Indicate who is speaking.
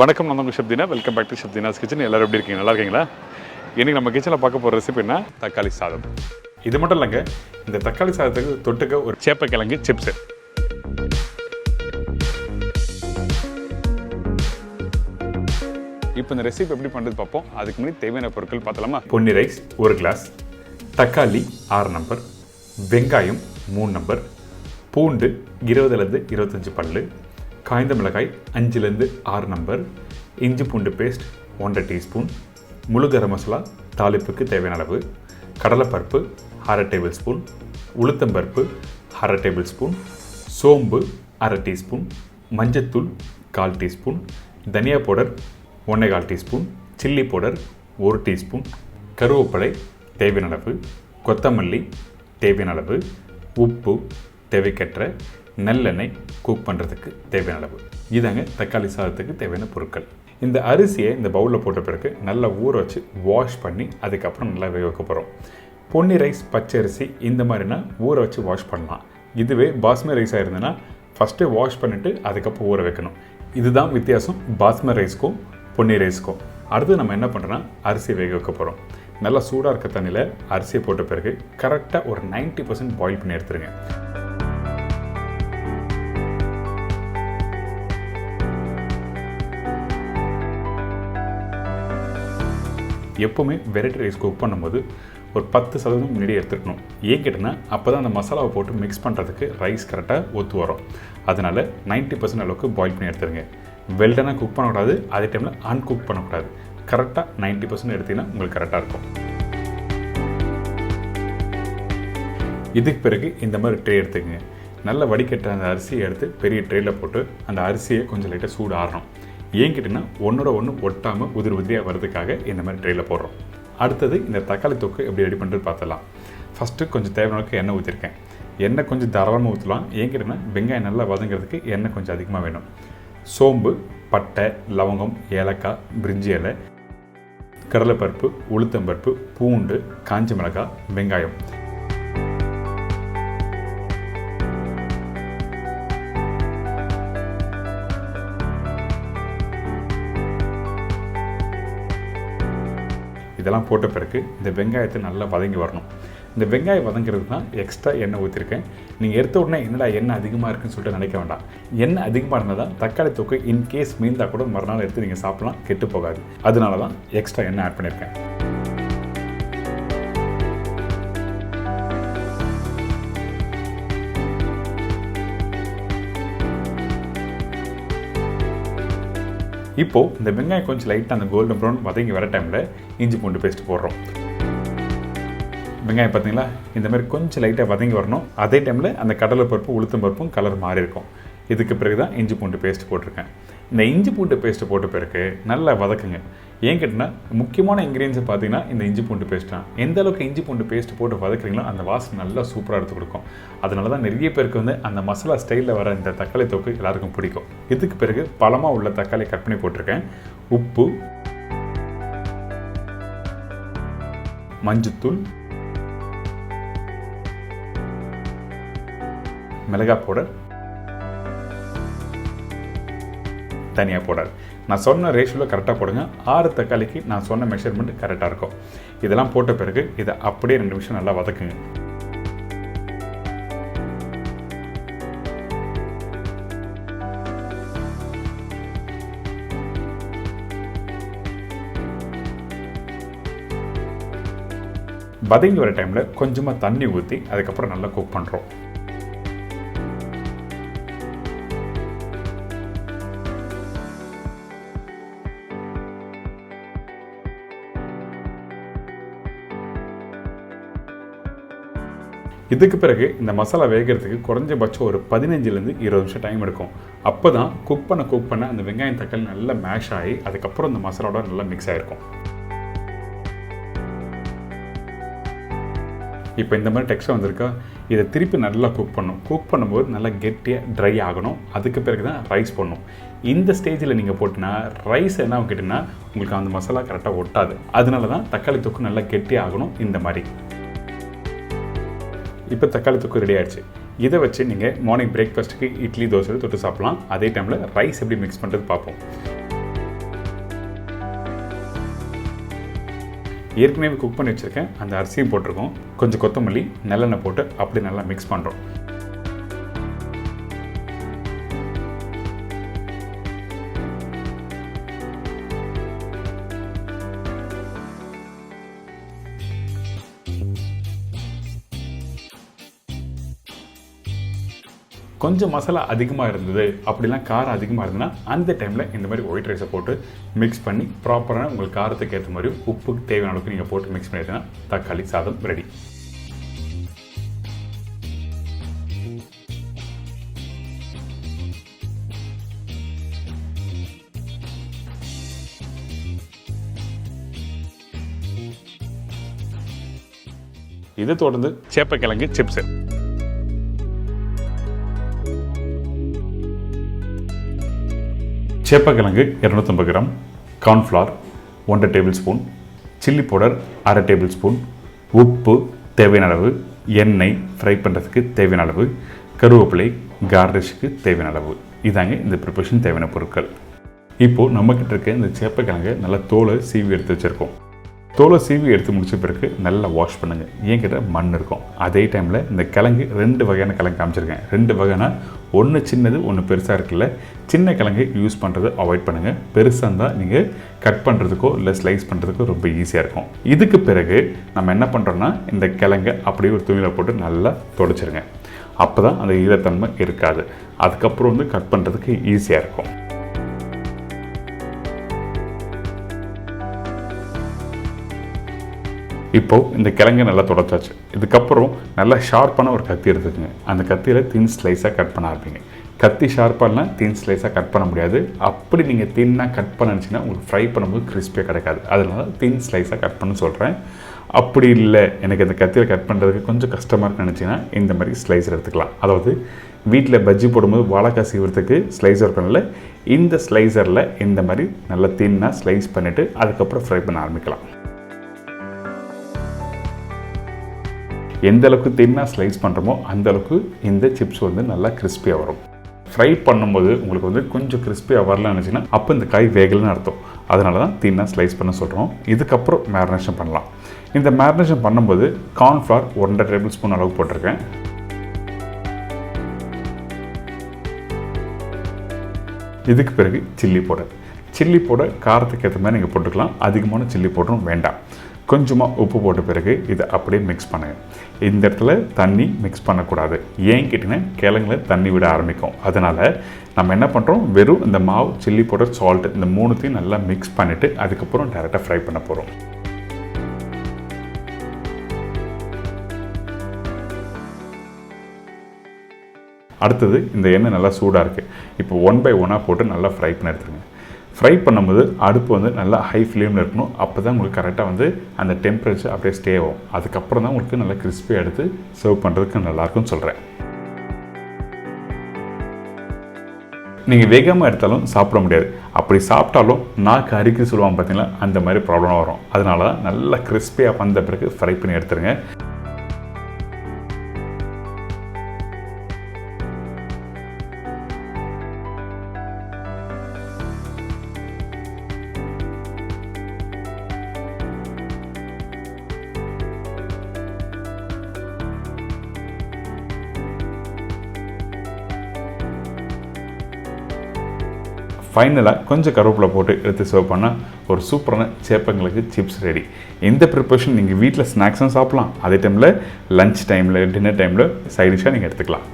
Speaker 1: வணக்கம், நான் உங்கள் Shabdina. Welcome back to Shabdina's kitchen. எல்லோரும் எப்படி இருக்கீங்க? நல்லா இருக்கீங்களா? இன்றைக்கி நம்ம கிச்சனில் பார்க்க போகிற ரெசிபி என்ன? தக்காளி சாதம். இது மட்டும் இல்லைங்க, இந்த தக்காளி சாதத்துக்கு தொட்டுக்க ஒரு சேப்பக்கிழங்கு சிப்ஸு. இப்போ இந்த ரெசிபி எப்படி பண்ணுறது பார்ப்போம். அதுக்கு முன்னாடி தேவையான பொருட்கள் பார்த்தலாமா? பொன்னி ரைஸ் 1 கிளாஸ், தக்காளி 6 நம்பர், வெங்காயம் 3 நம்பர், பூண்டு 20லேருந்து 25 பல்லு, காய்ந்த மிளகாய் 5லேருந்து 6 நம்பர், இஞ்சி பூண்டு பேஸ்ட் 1/2 டீஸ்பூன், முழு கரம் மசாலா தாளிப்புக்கு தேவையான அளவு, கடலைப்பருப்பு 1/2 டேபிள் ஸ்பூன், உளுத்தம்பருப்பு 1/2 டேபிள் ஸ்பூன், சோம்பு 1/2 டீஸ்பூன், மஞ்சத்தூள் 1/4 டீஸ்பூன், தனியா powder 1/4 teaspoon, chilli powder 1 teaspoon, கருவேப்பிலை தேவையான அளவு, கொத்தமல்லி தேவையான அளவு, உப்பு தேவைக்கற்ற, நல்லெண்ணெய் குக் பண்ணுறதுக்கு தேவையான அளவு. இதாங்க தக்காளி சாதத்துக்கு தேவையான பொருட்கள். இந்த அரிசியை இந்த பவுலில் போட்ட பிறகு நல்லா ஊற வச்சு வாஷ் பண்ணி அதுக்கப்புறம் நல்லா வேக வைக்க போகிறோம். பொன்னி ரைஸ், பச்சை அரிசி இந்த மாதிரினா ஊற வச்சு வாஷ் பண்ணலாம். இதுவே பாஸ்மதி ரைஸாக இருந்ததுன்னா ஃபஸ்ட்டு வாஷ் பண்ணிவிட்டு அதுக்கப்புறம் ஊற வைக்கணும். இதுதான் வித்தியாசம் பாஸ்மதி ரைஸ்க்கும் பொன்னி ரைஸ்க்கும். அடுத்து நம்ம என்ன பண்ணுறோன்னா அரிசி வேக வைக்க போகிறோம். நல்லா சூடாக இருக்க தண்ணியில் அரிசியை போட்ட பிறகு கரெக்டாக ஒரு 90% பாயில் பண்ணி எடுத்துருங்க. எப்போவுமே வெரைட்டி ரைஸ் குக் பண்ணும்போது ஒரு 10% முன்னாடி எடுத்துக்கணும். ஏன் கேட்டோன்னா அப்போ தான் அந்த மசாலாவை போட்டு மிக்ஸ் பண்ணுறதுக்கு ரைஸ் கரெக்டாக ஒத்து வரும். அதனால் 90% அளவுக்கு பாயில் பண்ணி எடுத்துருங்க. வெல்டனாக குக் பண்ணக்கூடாது, அதே டைமில் அன்குக் பண்ணக்கூடாது. கரெக்டாக 90% எடுத்திங்கன்னா உங்களுக்கு கரெக்டாக இருக்கும். இதுக்கு பிறகு இந்த மாதிரி ட்ரே எடுத்துக்கங்க. நல்லா வடிகட்ட அந்த அரிசியை எடுத்து பெரிய ட்ரேயில் போட்டு அந்த அரிசியை கொஞ்சம் லைட்டாக சூடு ஆறணும். ஏன் கேட்டிங்கன்னா ஒன்றோட ஒன்று ஒட்டாமல் உதிரியாக வர்றதுக்காக இந்த மாதிரி ட்ரேயில் போடுறோம். அடுத்தது இந்த தக்காளி தொக்கு எப்படி ரெடி பண்ணுறது பார்த்தலாம். ஃபஸ்ட்டு கொஞ்சம் தேவையான எண்ணெய் ஊற்றிருக்கேன். எண்ணெய் கொஞ்சம் தாராளமாக ஊற்றலாம். ஏன் கேட்டிங்கன்னா வெங்காயம் நல்லா வதங்கிறதுக்கு எண்ணெய் கொஞ்சம் அதிகமாக வேணும். சோம்பு, பட்டை, லவங்கம், ஏலக்காய், பிரிஞ்சி இலை, கடலைப்பருப்பு, உளுத்தம்பருப்பு, பூண்டு, காஞ்ச மிளகாய், வெங்காயம். இதெல்லாம் போட்ட பிறகு இந்த வெங்காயத்தை நல்லா வதங்கி வரணும். இந்த வெங்காயம் வதங்கிறது தான் எக்ஸ்ட்ரா எண்ணெய் ஊற்றிருக்கேன். நீங்கள் எடுத்த உடனே என்னடா எண்ணெய் அதிகமாக இருக்குன்னு சொல்லிட்டு நினைக்க வேண்டாம். எண்ணெய் அதிகமாக இருந்தால் தான் தக்காளி தொக்கு இன்கேஸ் மீந்தால் கூட மறுநாள் எடுத்து நீங்கள் சாப்பிட்லாம், கெட்டு போகாது. அதனால தான் எக்ஸ்ட்ரா எண்ணெய் ஆட் பண்ணியிருக்கேன். இப்போது இந்த வெங்காயம் கொஞ்சம் லைட்டாக அந்த கோல்டன் ப்ரௌன் வதங்கி வர டைமில் இஞ்சி பூண்டு பேஸ்ட் போடுறோம். வெங்காயம் பார்த்தீங்களா, இந்த மாதிரி கொஞ்சம் லைட்டாக வதங்கி வரணும். அதே டைமில் அந்த கடலைப்பருப்பு, உளுத்தம் பருப்பும் கலர் மாறி இருக்கும். இதுக்கு பிறகு தான் இஞ்சி பூண்டு பேஸ்ட் போட்டிருக்கேன். இந்த இஞ்சி பூண்டு பேஸ்ட்டு போட்ட பிறகு நல்லா வதக்குங்க. ஏன் கேட்டிங்கன்னா முக்கியமான இன்க்ரீடியன்ஸை பார்த்தீங்கன்னா இந்த இஞ்சி பூண்டு பேஸ்ட் தான். எந்த அளவுக்கு இஞ்சி பூண்டு பேஸ்ட்டு போட்டு வதக்குறீங்களோ அந்த வாசனை நல்லா சூப்பராக எடுத்து கொடுக்கும். அதனால தான் நிறைய பேருக்கு அந்த மசாலா ஸ்டைலில் வர இந்த தக்காளி தொக்கு எல்லாருக்கும் பிடிக்கும். இதுக்கு பிறகு பழமாக உள்ள தக்காளி கட் பண்ணி போட்டிருக்கேன். உப்பு, மஞ்சத்தூள், மிளகாய் பவுடர், தனியா பவுடர். நான் சொன்ன ரேஷியோவில் கரெக்டாக போடுங்க. 6 தக்காளிக்கு நான் சொன்ன மெஷர்மெண்ட் கரெக்டாக இருக்கும். இதெல்லாம் போட்ட பிறகு இதை அப்படியே 2 நிமிஷம் நல்லா வதக்குங்க. வதங்கி வர டைமில் கொஞ்சமாக தண்ணி ஊற்றி அதுக்கப்புறம் நல்லா குக் பண்ணுறோம். இதுக்கு பிறகு இந்த மசாலா வேகிறதுக்கு குறைஞ்சபட்சம் ஒரு 15லேருந்து 20 நிமிஷம் டைம் எடுக்கும். அப்போ தான் குக் பண்ண அந்த வெங்காயம் தக்காளி நல்லா மேஷ் ஆகி அதுக்கப்புறம் இந்த மசாலாவோட நல்லா மிக்ஸ் ஆகிருக்கும். இப்போ இந்த மாதிரி டெக்ஸ்டர் வந்திருக்கா, இதை திருப்பி நல்லா குக் பண்ணணும். குக் பண்ணும்போது நல்லா கெட்டியாக ட்ரை ஆகணும். அதுக்கு பிறகு தான் ரைஸ் போடணும். இந்த ஸ்டேஜில் நீங்கள் போட்டினா ரைஸ் என்ன கேட்டிங்கன்னா உங்களுக்கு அந்த மசாலா கரெக்டாக ஒட்டாது. அதனால தான் தக்காளி தொக்கு நல்லா கெட்டியாக ஆகணும். இந்த மாதிரி இப்போ தக்காளி தொக்கு ரெடி ஆகிடுச்சு. இதை வச்சு நீங்கள் மார்னிங் பிரேக்ஃபாஸ்ட்டுக்கு இட்லி, தோசை தொட்டு சாப்பிட்லாம். அதே டைமில் ரைஸ் எப்படி மிக்ஸ் பண்ணுறது பார்ப்போம். ஏற்கனவே குக் பண்ணி வச்சுருக்கேன் அந்த அரிசியும் போட்டிருக்கோம். கொஞ்சம் கொத்தமல்லி நல்லெண்ணெய் போட்டு அப்படி நல்லா மிக்ஸ் பண்ணுறோம். கொஞ்சம் மசாலா அதிகமாக இருந்தது, அப்படிலாம் காரம் அதிகமாக இருந்ததுன்னா அந்த டைமில் இந்த மாதிரி ஒயிட் ரைஸை போட்டு மிக்ஸ் பண்ணி ப்ராப்பரான உங்களுக்கு காரத்துக்கு ஏற்ற மாதிரி உப்புக்கு தேவையான அளவுக்கு நீங்கள் போட்டு மிக்ஸ் பண்ணிட்டீங்கன்னா தக்காளி சாதம் ரெடி. இதை தொடர்ந்து சேப்பக்கிழங்கு சிப்ஸு. சேப்பக்கிழங்கு 250 gram, cornflour 1 tablespoon, chilli powder 1/2 tablespoon, உப்பு தேவையான அளவு, எண்ணெய் ஃப்ரை பண்ணுறதுக்கு தேவையான அளவு, கருவேப்பிலை கார்னிஷுக்கு தேவையான அளவு. இதாங்க இந்த ப்ரிப்பரேஷன் தேவையான பொருட்கள். இப்போது நம்மக்கிட்ட இருக்க இந்த சேப்பக்கிழங்கு நல்லா தோலை சீவி எடுத்து வச்சுருக்கோம். தோலை சீவி எடுத்து முடிச்ச பிறகு நல்லா வாஷ் பண்ணுங்கள். என்கிட்ட மண் இருக்கும். அதே டைமில் இந்த கிழங்கு 2 வகையான கிழங்கு காமிச்சிருக்கேன். 2 வகைனா ஒன்று சின்னது ஒன்று பெருசாக இருக்குல்ல, சின்ன கிழங்கு யூஸ் பண்ணுறது அவாய்ட் பண்ணுங்கள். பெருசாக இருந்தால் நீங்கள் கட் பண்ணுறதுக்கோ இல்லை ஸ்லைஸ் பண்ணுறதுக்கோ ரொம்ப ஈஸியாக இருக்கும். இதுக்கு பிறகு நம்ம என்ன பண்ணுறோன்னா இந்த கிழங்கை அப்படியே ஒரு துணியில் போட்டு நல்லா துடைச்சிருங்க. அப்போ தான் அந்த ஈரத்தன்மை இருக்காது. அதுக்கப்புறம் கட் பண்ணுறதுக்கு ஈஸியாக இருக்கும். இப்போது இந்த கிழங்கு நல்லா தொடச்சாச்சு. இதுக்கப்புறம் நல்லா ஷார்ப்பான ஒரு கத்தி எடுத்துக்கோங்க. அந்த கத்தியில் தின் ஸ்லைஸாக கட் பண்ண ஆரம்பிங்க. கத்தி ஷார்ப்பாகலாம் தின் ஸ்லைஸாக கட் பண்ண முடியாது. அப்படி நீங்கள் தின்னாக கட் பண்ண நினச்சிங்கன்னா உங்களுக்கு ஃப்ரை பண்ணும்போது கிறிஸ்பியாக கிடைக்காது. அதனால தின் ஸ்லைஸாக கட் பண்ண சொல்கிறேன். அப்படி இல்லை எனக்கு அந்த கத்தியில் கட் பண்ணுறதுக்கு கொஞ்சம் கஷ்டமாக இருக்குன்னு நினச்சிங்கன்னா இந்த மாதிரி ஸ்லைஸர் எடுத்துக்கலாம். அதாவது வீட்டில் பஜ்ஜி போடும்போது வாழைக்காய் சீவுறதுக்கு ஸ்லைஸர் இருக்கணும்ல, இந்த ஸ்லைஸரில் இந்த மாதிரி நல்லா தின்னாக ஸ்லைஸ் பண்ணிவிட்டு அதுக்கப்புறம் ஃப்ரை பண்ண ஆரம்பிக்கலாம். எந்த அளவுக்கு தின்னாக ஸ்லைஸ் பண்ணுறோமோ அந்தளவுக்கு இந்த சிப்ஸ் நல்லா கிறிஸ்பியாக வரும். ஃப்ரை பண்ணும்போது உங்களுக்கு கொஞ்சம் கிறிஸ்பியாக வரலன்னு நினச்சிங்கன்னா அப்போ இந்த காய் வேகலைன்னு அர்த்தம். அதனால தான் தின்னாக ஸ்லைஸ் பண்ண சொல்கிறோம். இதுக்கப்புறம் மேரினேஷன் பண்ணலாம். இந்த மேரினேஷன் பண்ணும்போது கார்ன்ஃப்ளவர் 1.5 டேபிள் ஸ்பூன் அளவு போட்டிருக்கேன். இதுக்கு பிறகு சில்லி பவுடர் காரத்துக்கு ஏற்ற மாதிரி நீங்கள் போட்டுக்கலாம். அதிகமான சில்லி பவுடரும் வேண்டாம். கொஞ்சமாக உப்பு போட்ட பிறகு இதை அப்படியே மிக்ஸ் பண்ணுங்கள். இந்த இடத்துல தண்ணி மிக்ஸ் பண்ணக்கூடாது. ஏன் கேட்டிங்கன்னா கிழங்குல தண்ணி விட ஆரம்பிக்கும். அதனால் நம்ம என்ன பண்ணுறோம், வெறும் இந்த மாவு, சில்லி பவுடர், சால்ட் இந்த 3த்தையும் நல்லா மிக்ஸ் பண்ணிவிட்டு அதுக்கப்புறம் டைரெக்டாக ஃப்ரை பண்ண போகிறோம். அடுத்தது இந்த எண்ணெய் நல்லா சூடாக இருக்குது. இப்போ 1 by 1 போட்டு நல்லா ஃப்ரை பண்ணி எடுத்துருங்க. ஃப்ரை பண்ணும்போது அடுப்பு நல்லா ஹை ஃப்ளேமில் இருக்கணும். அப்போ தான் உங்களுக்கு கரெக்டாக அந்த டெம்பரேச்சர் அப்படியே ஸ்டே ஆகும். அதுக்கப்புறம் தான் உங்களுக்கு நல்லா கிறிஸ்பியாக எடுத்து சர்வ் பண்ணுறதுக்கு நல்லாயிருக்கும்னு சொல்கிறேன். நீங்கள் வேகமாக எடுத்தாலும் சாப்பிட முடியாது. அப்படி சாப்பிட்டாலும் நாக்கு அரிக்கு சொல்லுவாங்க பார்த்தீங்களா, அந்த மாதிரி ப்ராப்ளம் வரும். அதனால தான் நல்லா கிறிஸ்பியாக வந்த பிறகு ஃப்ரை பண்ணி எடுத்துருங்க. ஃபைனலாக கொஞ்சம் கருவேப்பிலை போட்டு எடுத்து சர்வ் பண்ணால் ஒரு சூப்பரான சேப்பங்களுக்கு சிப்ஸ் ரெடி. இந்த ப்ரிப்பரேஷன் நீங்கள் வீட்டில் ஸ்நாக்ஸும் சாப்பிட்லாம். அதே டைமில் லஞ்ச் டைமில், டின்னர் டைமில் சைட் டிஷ்ஷாக நீங்கள் எடுத்துக்கலாம்.